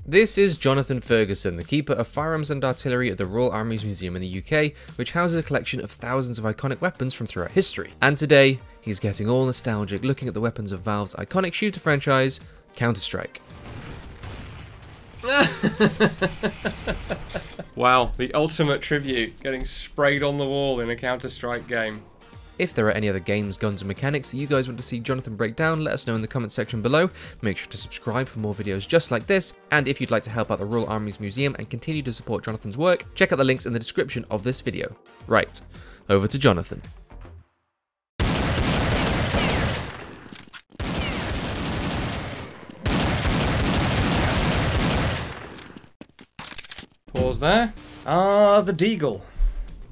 This is Jonathan Ferguson, the Keeper of Firearms and Artillery at the Royal Armouries Museum in the UK, which houses a collection of thousands of iconic weapons from throughout history. And today, he's getting all nostalgic looking at the weapons of Valve's iconic shooter franchise, CounterStrike. Wow, the ultimate tribute, getting sprayed on the wall in a Counter-Strike game. If there are any other games, guns and mechanics that you guys want to see Jonathan break down, let us know in the comment section below. Make sure to subscribe for more videos just like this, and if you'd like to help out the Royal Armouries Museum and continue to support Jonathan's work, check out the links in the description of this video. Right, over to Jonathan. Pause there. Ah, the Deagle.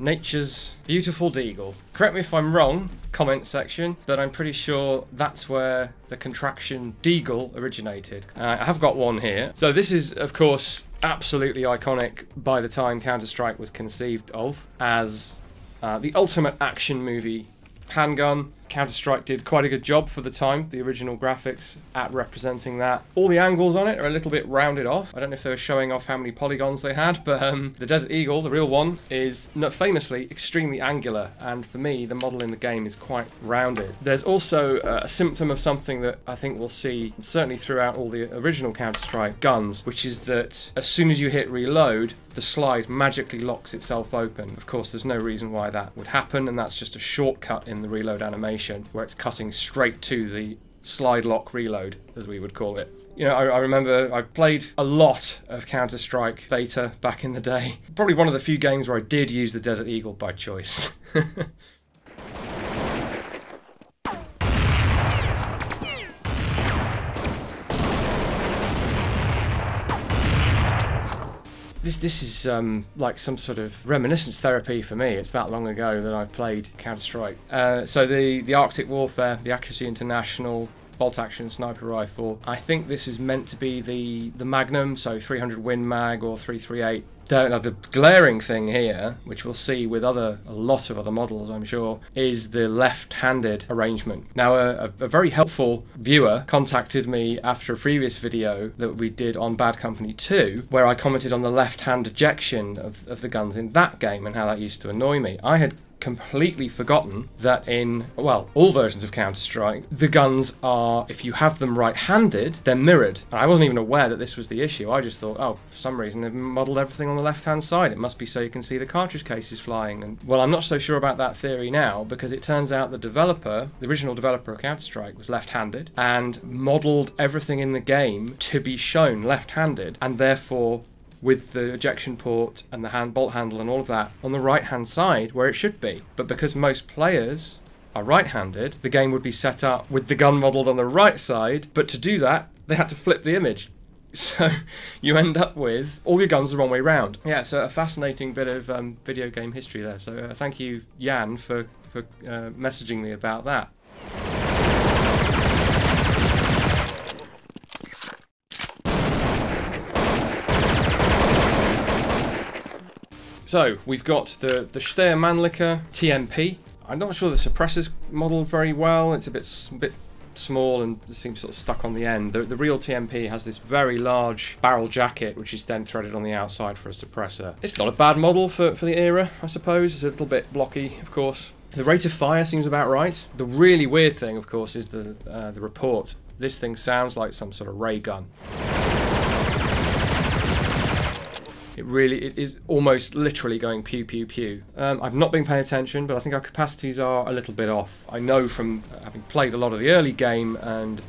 Nature's beautiful Deagle. Correct me if I'm wrong, comment section, but I'm pretty sure that's where the contraction Deagle originated. I have got one here. So this is, of course, absolutely iconic by the time Counter-Strike was conceived of as the ultimate action movie handgun. Counter-Strike did quite a good job for the time, the original graphics, at representing that. All the angles on it are a little bit rounded off. I don't know if they were showing off how many polygons they had, but the Desert Eagle, the real one, is famously extremely angular, and for me, the model in the game is quite rounded. There's also a symptom of something that I think we'll see certainly throughout all the original Counter-Strike guns, which is that as soon as you hit reload, the slide magically locks itself open. Of course, there's no reason why that would happen, and that's just a shortcut in the reload animation, where it's cutting straight to the slide lock reload, as we would call it. You know, I remember I played a lot of Counter-Strike beta back in the day. Probably one of the few games where I did use the Desert Eagle by choice. This is like some sort of reminiscence therapy for me. It's that long ago that I played Counter-Strike. So the Arctic Warfare, the Accuracy International, bolt-action sniper rifle. I think this is meant to be the Magnum, so 300 Win Mag or 338. The glaring thing here, which we'll see with a lot of other models, I'm sure, is the left-handed arrangement. Now, a very helpful viewer contacted me after a previous video that we did on Bad Company 2, where I commented on the left-hand ejection of the guns in that game and how that used to annoy me. I had completely forgotten that in, well, all versions of Counter-Strike, the guns are, if you have them right-handed, they're mirrored. And I wasn't even aware that this was the issue. I just thought, oh, for some reason they've modelled everything on the left-hand side. It must be so you can see the cartridge cases flying. And well, I'm not so sure about that theory now, because it turns out the developer, the original developer of Counter-Strike, was left-handed and modelled everything in the game to be shown left-handed, and therefore with the ejection port and the bolt handle and all of that on the right-hand side where it should be. But because most players are right-handed, the game would be set up with the gun modelled on the right side, but to do that, they had to flip the image. So you end up with all your guns the wrong way round. Yeah, so a fascinating bit of video game history there. So thank you, Jan, for messaging me about that. So, we've got the Steyr Mannlicher TMP. I'm not sure the suppressor's modelled very well. It's a bit small and seems sort of stuck on the end. The real TMP has this very large barrel jacket, which is then threaded on the outside for a suppressor. It's not a bad model for the era, I suppose. It's a little bit blocky, of course. The rate of fire seems about right. The really weird thing, of course, is the report. This thing sounds like some sort of ray gun. It is almost literally going pew pew pew. I've not been paying attention, but I think our capacities are a little bit off. I know from having played a lot of the early game and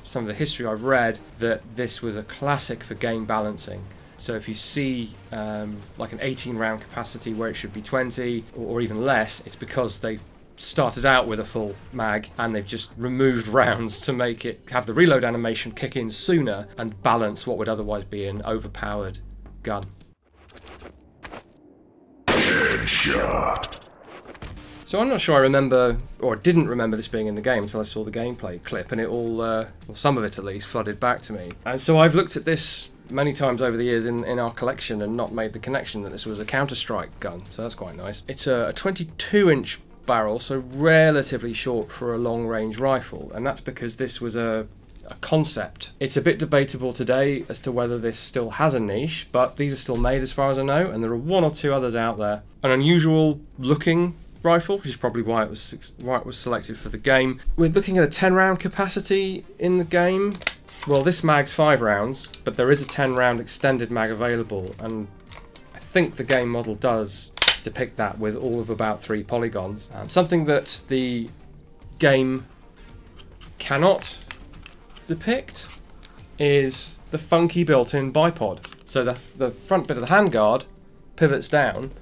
some of the history I've read that this was a classic for game balancing. So if you see like an 18 round capacity where it should be 20 or even less, it's because they started out with a full mag and they've just removed rounds to make it have the reload animation kick in sooner and balance what would otherwise be an overpowered gun. Headshot. So I'm not sure I remember, or didn't remember this being in the game until I saw the gameplay clip, and it all, or some of it at least, flooded back to me. And so I've looked at this many times over the years in our collection and not made the connection that this was a Counter-Strike gun, so that's quite nice. It's a 22-inch barrel, so relatively short for a long-range rifle, and that's because this was a a concept. It's a bit debatable today as to whether this still has a niche, but these are still made as far as I know, and there are one or two others out there. An unusual looking rifle, which is probably why it was selected for the game. We're looking at a 10 round capacity in the game. Well, this mag's 5 rounds, but there is a 10 round extended mag available, and I think the game model does depict that with all of about 3 polygons. Something that the game cannot depict is the funky built-in bipod. So the front bit of the handguard pivots down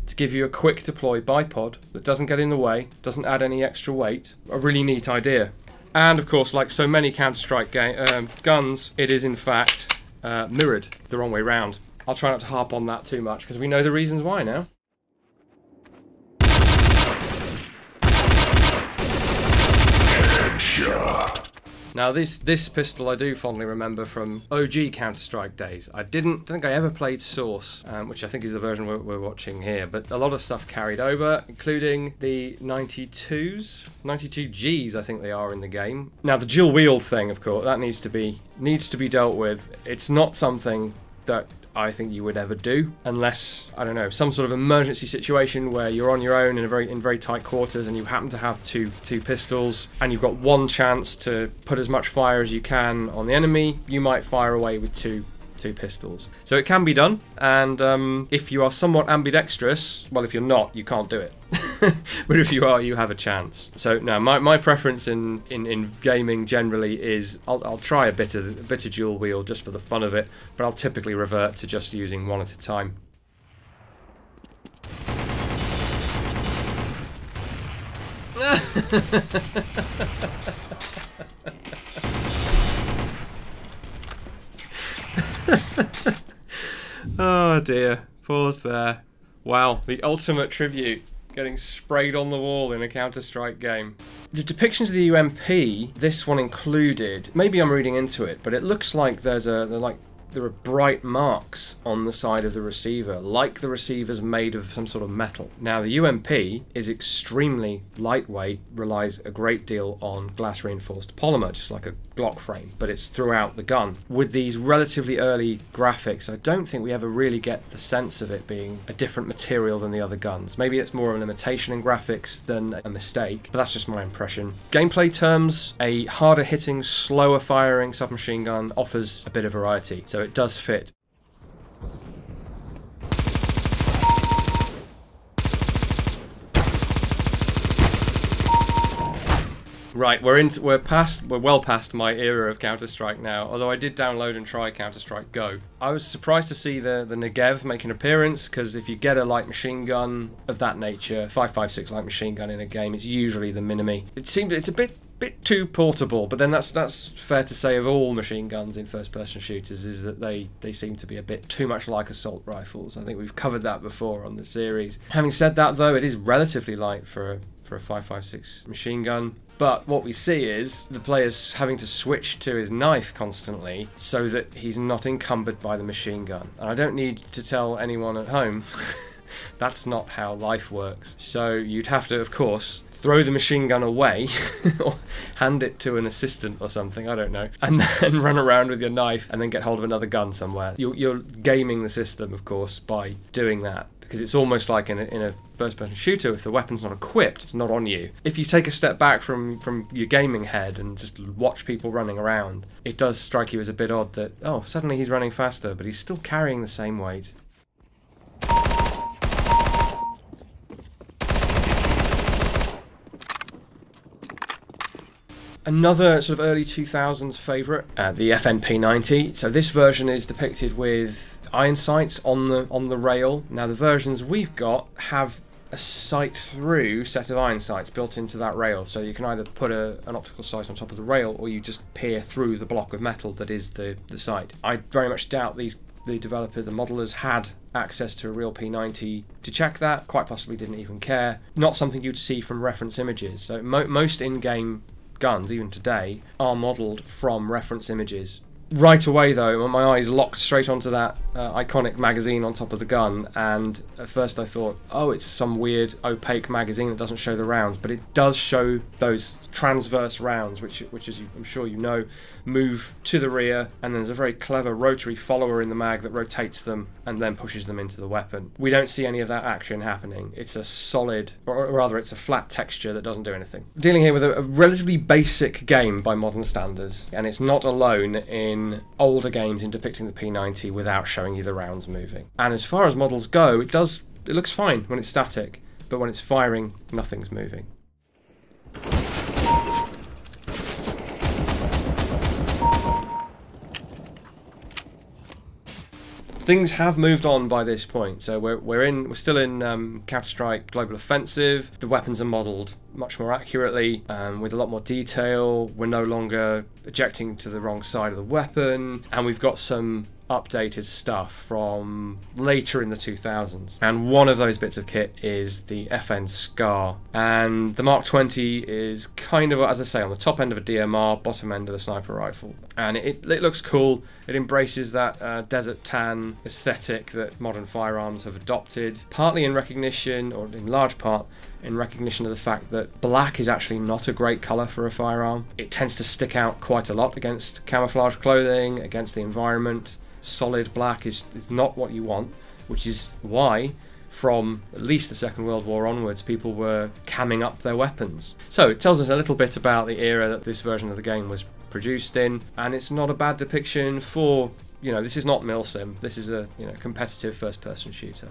to give you a quick deploy bipod that doesn't get in the way, doesn't add any extra weight. A really neat idea. And of course, like so many CounterStrike guns, it is in fact mirrored the wrong way round. I'll try not to harp on that too much because we know the reasons why now. Now this pistol I do fondly remember from OG Counter-Strike days. I don't think I ever played Source, which I think is the version we're watching here, but a lot of stuff carried over, including the 92s, 92Gs I think they are in the game. Now the dual wield thing, of course, that needs to be dealt with. It's not something that I think you would ever do unless, I don't know, some sort of emergency situation where you're on your own in very tight quarters and you happen to have two pistols and you've got one chance to put as much fire as you can on the enemy. You might fire away with two pistols. So it can be done, and if you are somewhat ambidextrous, well, if you're not, you can't do it. But if you are, you have a chance. So now my preference in gaming generally is I'll try a bit of dual wield just for the fun of it, but I'll typically revert to just using one at a time. Oh dear, pause there. Wow, the ultimate tribute, getting sprayed on the wall in a Counter-Strike game. The depictions of the UMP, this one included, maybe I'm reading into it, but it looks like there are bright marks on the side of the receiver, like the receiver's made of some sort of metal. Now the UMP is extremely lightweight, relies a great deal on glass reinforced polymer, just like a Glock frame, but it's throughout the gun. With these relatively early graphics, I don't think we ever really get the sense of it being a different material than the other guns. Maybe it's more of an imitation in graphics than a mistake, but that's just my impression. Gameplay terms, a harder hitting, slower firing submachine gun offers a bit of variety, so it does fit. Right, we're well past my era of Counter-Strike now, although I did download and try Counter-Strike Go. I was surprised to see the Negev make an appearance, because if you get a light machine gun of that nature, 5.56 light machine gun in a game, it's usually the Minimi. It seems it's a bit too portable, but then that's fair to say of all machine guns in first-person shooters, is that they seem to be a bit too much like assault rifles. I think we've covered that before on the series. Having said that, though, it is relatively light for a 5.56 machine gun. But what we see is the player's having to switch to his knife constantly so that he's not encumbered by the machine gun. And I don't need to tell anyone at home that's not how life works. So you'd have to, of course, throw the machine gun away or hand it to an assistant or something, I don't know, and then run around with your knife and then get hold of another gun somewhere. You're gaming the system, of course, by doing that, because it's almost like in a first-person shooter, if the weapon's not equipped, it's not on you. If you take a step back from your gaming head and just watch people running around, it does strike you as a bit odd that, oh, suddenly he's running faster, but he's still carrying the same weight. Another sort of early 2000s favourite, the FNP90. So this version is depicted with iron sights on the rail. Now the versions we've got have a sight-through set of iron sights built into that rail, so you can either put an optical sight on top of the rail or you just peer through the block of metal that is the sight. I very much doubt the modelers had access to a real P90 to check that, quite possibly didn't even care. Not something you'd see from reference images. So most in-game guns, even today, are modelled from reference images Right away though, my eyes locked straight onto that iconic magazine on top of the gun, and at first I thought, oh, it's some weird opaque magazine that doesn't show the rounds, but it does show those transverse rounds, which as I'm sure you know, move to the rear, and there's a very clever rotary follower in the mag that rotates them and then pushes them into the weapon. We don't see any of that action happening. It's a solid, or rather it's a flat texture that doesn't do anything. Dealing here with a relatively basic game by modern standards, and it's not alone in older games in depicting the P90 without showing you the rounds moving. And as far as models go, it looks fine when it's static, but when it's firing, nothing's moving. Things have moved on by this point, so we're still in CounterStrike Global Offensive. The weapons are modelled much more accurately, with a lot more detail. We're no longer ejecting to the wrong side of the weapon, and we've got some updated stuff from later in the 2000s. And one of those bits of kit is the FN Scar. And the Mark 20 is kind of, as I say, on the top end of a DMR, bottom end of a sniper rifle. And it looks cool. It embraces that desert tan aesthetic that modern firearms have adopted, partly in recognition, or in large part, in recognition of the fact that black is actually not a great colour for a firearm. It tends to stick out quite a lot against camouflage clothing, against the environment. Solid black is not what you want, which is why from at least the Second World War onwards people were camming up their weapons. So it tells us a little bit about the era that this version of the game was produced in, and it's not a bad depiction for, you know, this is not milsim, this is a, you know, competitive first person shooter.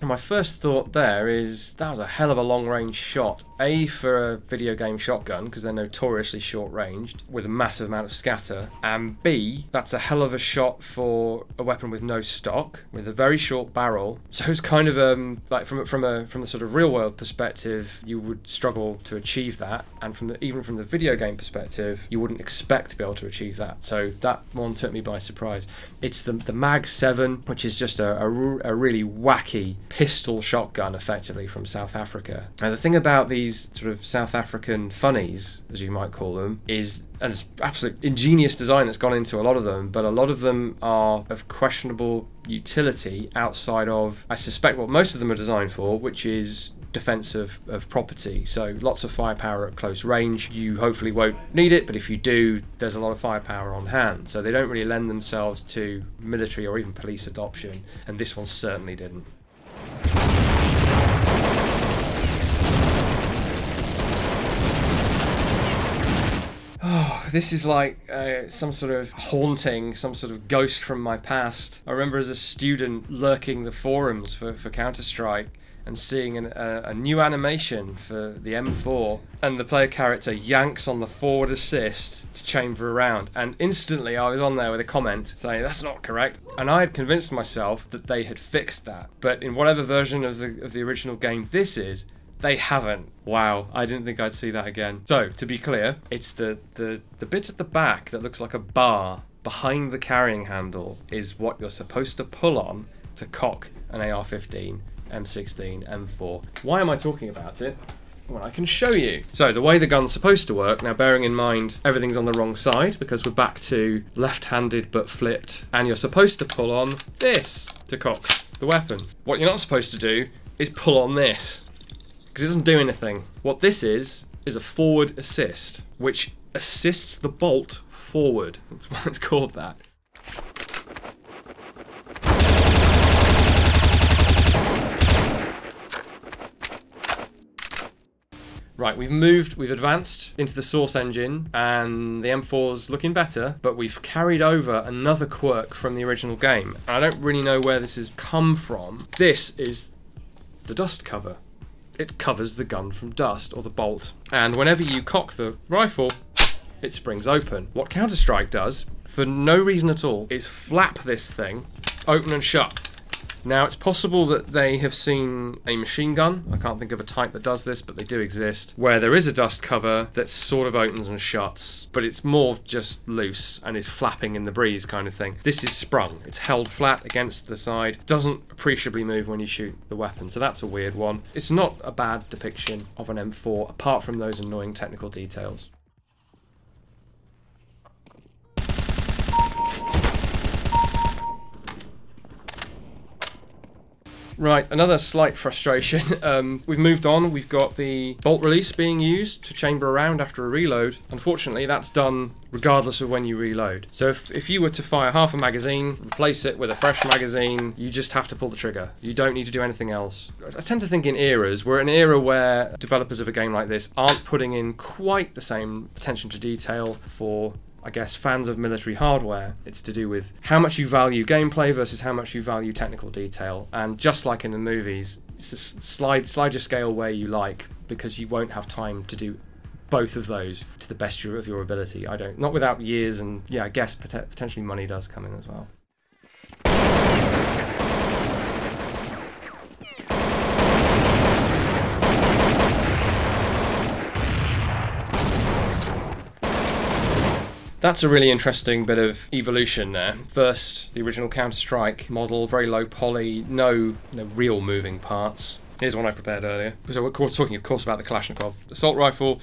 And my first thought there is that was a hell of a long range shot. A, for a video game shotgun, because they're notoriously short ranged with a massive amount of scatter, and B, that's a hell of a shot for a weapon with no stock, with a very short barrel. So it's kind of like from the sort of real world perspective, you would struggle to achieve that, and even from the video game perspective, you wouldn't expect to be able to achieve that. So that one took me by surprise. It's the Mag 7, which is just a really wacky pistol shotgun, effectively, from South Africa. Now the thing about these sort of South African funnies, as you might call them, is, and it's absolute ingenious design that's gone into a lot of them, but a lot of them are of questionable utility outside of, I suspect, what most of them are designed for, which is defense of property. So lots of firepower at close range. You hopefully won't need it, but if you do, there's a lot of firepower on hand. So they don't really lend themselves to military or even police adoption, and this one certainly didn't. Oh, this is like some sort of haunting, some sort of ghost from my past. I remember as a student lurking the forums for CounterStrike and seeing a new animation for the M4, and the player character yanks on the forward assist to chamber a round, and instantly I was on there with a comment saying that's not correct, and I had convinced myself that they had fixed that, but in whatever version of the original game this is, they haven't. Wow, I didn't think I'd see that again. So, to be clear, it's the bit at the back that looks like a bar behind the carrying handle is what you're supposed to pull on to cock an AR-15, M16, M4. Why am I talking about it? Well, I can show you. So, the way the gun's supposed to work, now bearing in mind everything's on the wrong side because we're back to left-handed but flipped, and you're supposed to pull on this to cock the weapon. What you're not supposed to do is pull on this, because it doesn't do anything. What this is a forward assist, which assists the bolt forward. That's why it's called that. Right, we've advanced into the Source engine, and the M4's looking better, but we've carried over another quirk from the original game. I don't really know where this has come from. This is the dust cover. It covers the gun from dust, or the bolt. And whenever you cock the rifle, it springs open. What CounterStrike does, for no reason at all, is flap this thing open and shut. Now, it's possible that they have seen a machine gun. I can't think of a type that does this, but they do exist, where there is a dust cover that sort of opens and shuts, but it's more just loose and is flapping in the breeze kind of thing. This is sprung. It's held flat against the side, doesn't appreciably move when you shoot the weapon, so that's a weird one. It's not a bad depiction of an M4, apart from those annoying technical details. Right, another slight frustration. We've moved on. We've got the bolt release being used to chamber around after a reload. Unfortunately, that's done regardless of when you reload. So if you were to fire half a magazine, replace it with a fresh magazine, you just have to pull the trigger. You don't need to do anything else. I tend to think in eras. We're in an era where developers of a game like this aren't putting in quite the same attention to detail for, I guess, fans of military hardware. It's to do with how much you value gameplay versus how much you value technical detail. And just like in the movies, it's a slide your scale where you like, because you won't have time to do both of those to the best of your ability. Not without years, and yeah, I guess potentially money does come in as well. That's a really interesting bit of evolution there. First, the original CounterStrike model, very low poly, no real moving parts. Here's one I prepared earlier. So we're talking, of course, about the Kalashnikov assault rifle.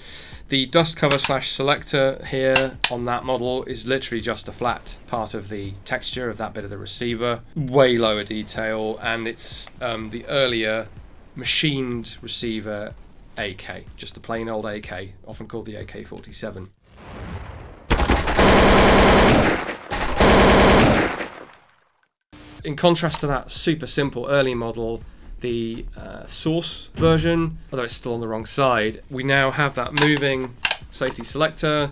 The dust cover / selector here on that model is literally just a flat part of the texture of that bit of the receiver. Way lower detail, and it's the earlier machined receiver AK, just the plain old AK, often called the AK47. In contrast to that super simple early model, the Source version, although it's still on the wrong side, we now have that moving safety selector.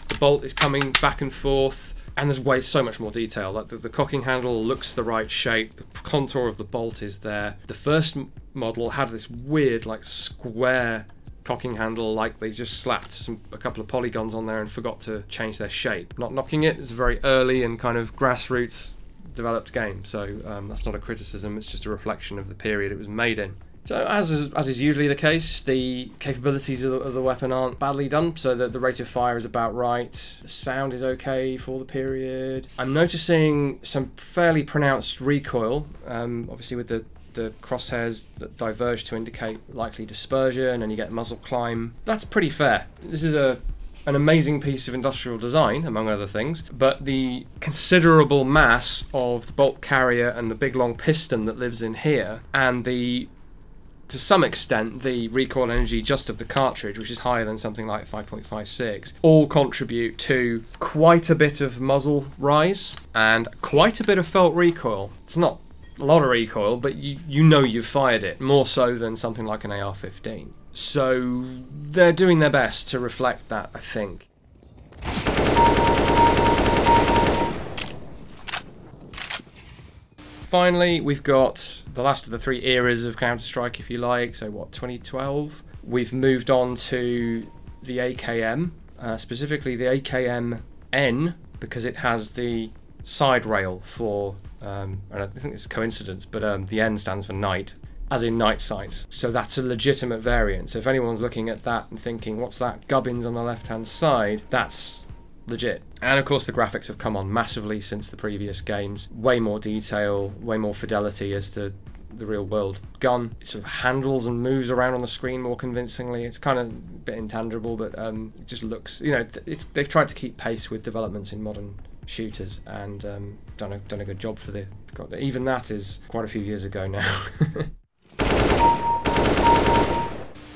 The bolt is coming back and forth, and there's so much more detail. Like the cocking handle looks the right shape, the contour of the bolt is there. The first model had this weird, like, square cocking handle, like they just slapped a couple of polygons on there and forgot to change their shape. Not knocking it, it's a very early and kind of grassroots developed game, so that's not a criticism, it's just a reflection of the period it was made in. So as is usually the case, the capabilities of the weapon aren't badly done, so that the rate of fire is about right, the sound is okay for the period. I'm noticing some fairly pronounced recoil, obviously with the crosshairs that diverge to indicate likely dispersion, and you get muzzle climb. That's pretty fair. This is an amazing piece of industrial design, among other things, but the considerable mass of the bolt carrier and the big long piston that lives in here, and to some extent the recoil energy just of the cartridge, which is higher than something like 5.56, all contribute to quite a bit of muzzle rise and quite a bit of felt recoil. It's not a lot of recoil, but you know you've fired it, more so than something like an AR-15. So they're doing their best to reflect that, I think. Finally, we've got the last of the three eras of Counter-Strike, if you like. So what, 2012? We've moved on to the AKM, specifically the AKM-N, because it has the side rail for, and I think it's a coincidence, but the N stands for night, as in night sights. So that's a legitimate variant. So if anyone's looking at that and thinking, what's that gubbins on the left-hand side, that's legit. And of course the graphics have come on massively since the previous games. Way more detail, way more fidelity as to the real world gun. It sort of handles and moves around on the screen more convincingly. It's kind of a bit intangible, but it just looks, you know, they've tried to keep pace with developments in modern shooters, and done a good job for even that is quite a few years ago now.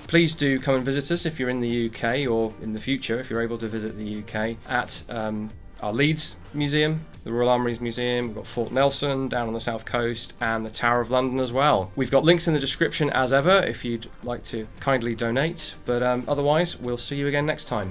Please do come and visit us if you're in the UK, or in the future if you're able to visit the UK, at our Leeds Museum, the Royal Armouries Museum. We've got Fort Nelson down on the south coast, and the Tower of London as well. We've got links in the description as ever if you'd like to kindly donate, but otherwise we'll see you again next time.